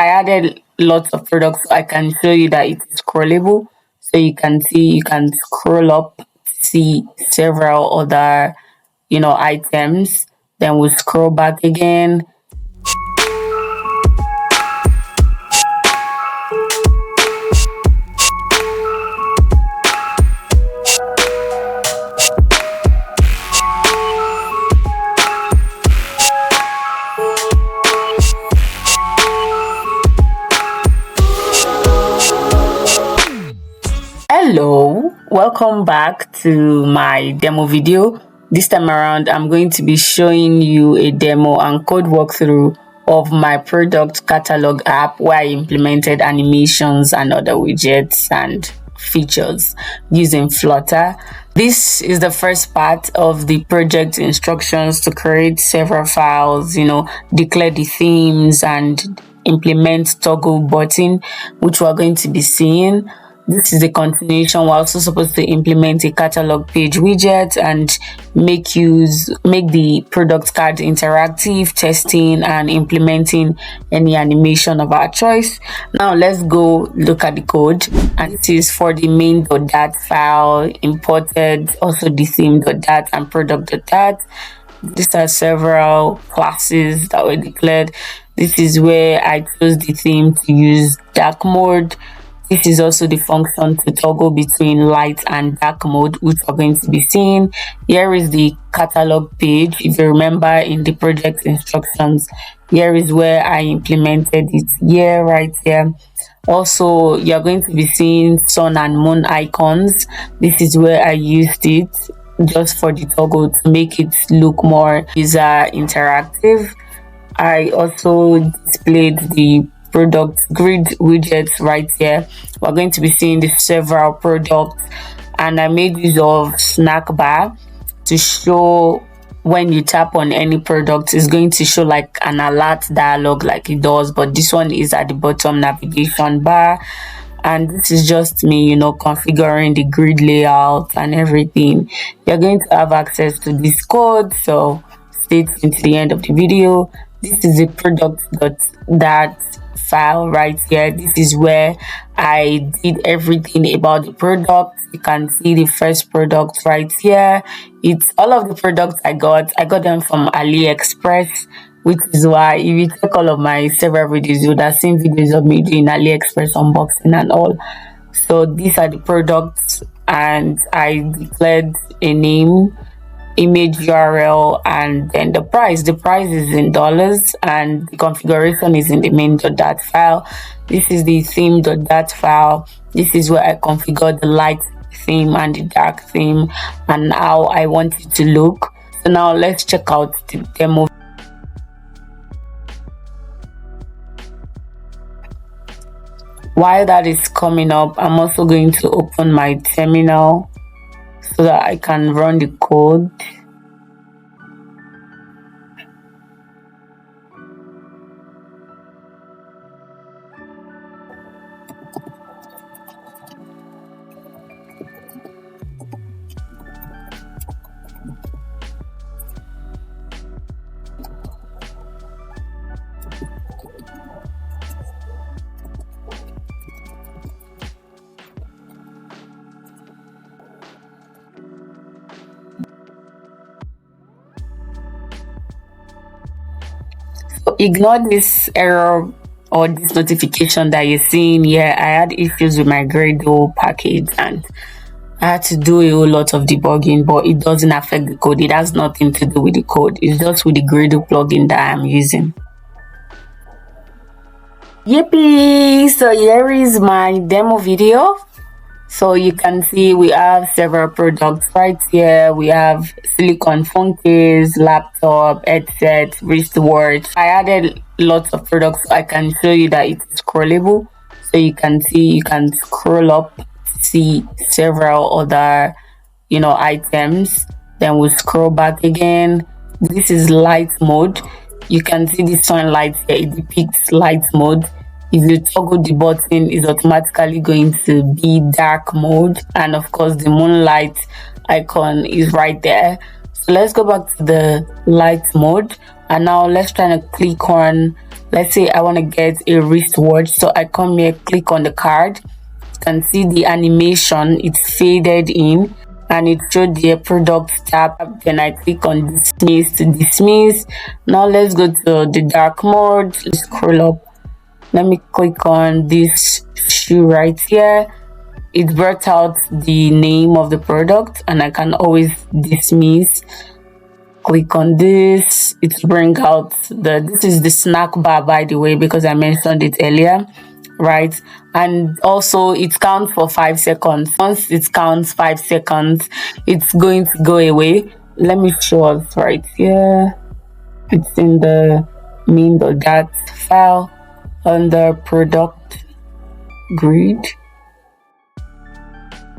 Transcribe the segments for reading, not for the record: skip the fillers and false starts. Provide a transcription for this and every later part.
I added lots of products, so I can show you that it is scrollable. So you can see, you can scroll up to see several other, items. Then we'll scroll back again. Hello, welcome back to my demo video. This time around, I'm going to be showing you a demo and code walkthrough of my product catalog app where I implemented animations and other widgets and features using Flutter. This is the first part of the project instructions to create several files, declare the themes and implement toggle button, which we're going to be seeing. This is a continuation. We're also supposed to implement a catalog page widget and make the product card interactive, testing and implementing any animation of our choice. Now let's go look at the code. And it is for the main.dat file imported, also the theme.dat and product.dat. These are several classes that were declared. This is where I chose the theme to use dark mode. This is also the function to toggle between light and dark mode, which we're going to be seeing. Here is the catalog page. If you remember in the project instructions, here is where I implemented it. Here, right here. Also, you're going to be seeing sun and moon icons. This is where I used it just for the toggle to make it look more user interactive. I also displayed the product grid widgets right here. We're going to be seeing the several products, and I made use of SnackBar to show when you tap on any product, it's going to show like an alert dialog like it does, but this one is at the bottom navigation bar. And this is just me, configuring the grid layout and everything. You're going to have access to this code, so stay tuned to the end of the video. This is the product.dat file right here. This is where I did everything about the product. You can see the first product right here. It's all of the products I got them from AliExpress, which is why if you check all of my several videos, you would have seen videos of me doing AliExpress unboxing and all. So these are the products, and I declared a name, image URL, and then the price. The price is in dollars and the configuration is in the main.dat file. This is the theme.dat file. This is where I configured the light theme and the dark theme and how I want it to look. So now let's check out the demo. While that is coming up, I'm also going to open my terminal so that I can run the code. Ignore this error or this notification that you're seeing here. I had issues with my Gradle package and I had to do a whole lot of debugging, but it doesn't affect the code. It has nothing to do with the code. It's just with the Gradle plugin that I'm using. Yippee! So here is my demo video. So you can see we have several products right here. We have silicone phone case, laptop, headset, wristwatch. I added lots of products so I can show you that it is scrollable. So you can see, you can scroll up to see several other, items. Then we'll scroll back again. This is light mode. You can see the sunlight here. It depicts light mode. If you toggle the button, it's automatically going to be dark mode, and of course the moonlight icon is right there. So let's go back to the light mode, and now let's try to click on Let's say I want to get a wristwatch, so I come here, click on the card. You can see the animation, it's faded in and it showed the product tab. Then I click on dismiss to dismiss. Now let's go to the dark mode. Let's scroll up. Let me click on this shoe right here. It brought out the name of the product and I can always dismiss. Click on this, it bring out this is the snack bar, by the way, because I mentioned it earlier, right? And also it counts for 5 seconds. Once it counts 5 seconds, it's going to go away. Let me show us right here. It's in the main.dat file under product grid.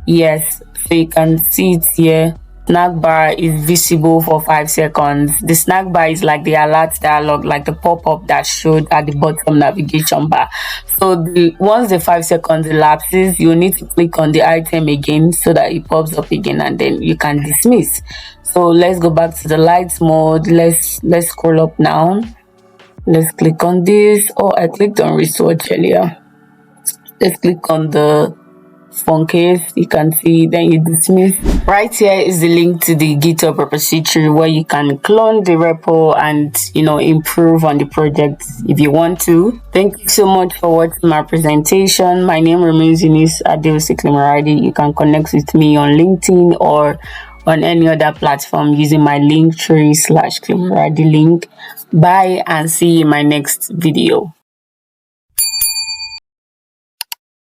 Yes, so you can see it here. Snack bar is visible for 5 seconds. The snack bar is like the alert dialog, like the pop-up that showed at the bottom navigation bar. So once the 5 seconds elapses, you need to click on the item again so that it pops up again and then you can dismiss. So let's go back to the lights mode. Let's scroll up now. Let's click on this. Oh, I clicked on wristwatch earlier. Let's click on the phone case. You can see, then you dismiss. Right here is the link to the GitHub repository where you can clone the repo and improve on the project if you want to. Thank you so much for watching my presentation. My name remains Eunice Adeosi. You can connect with me on LinkedIn or on any other platform using my linktree /Klimaradi link. Bye and see you in my next video.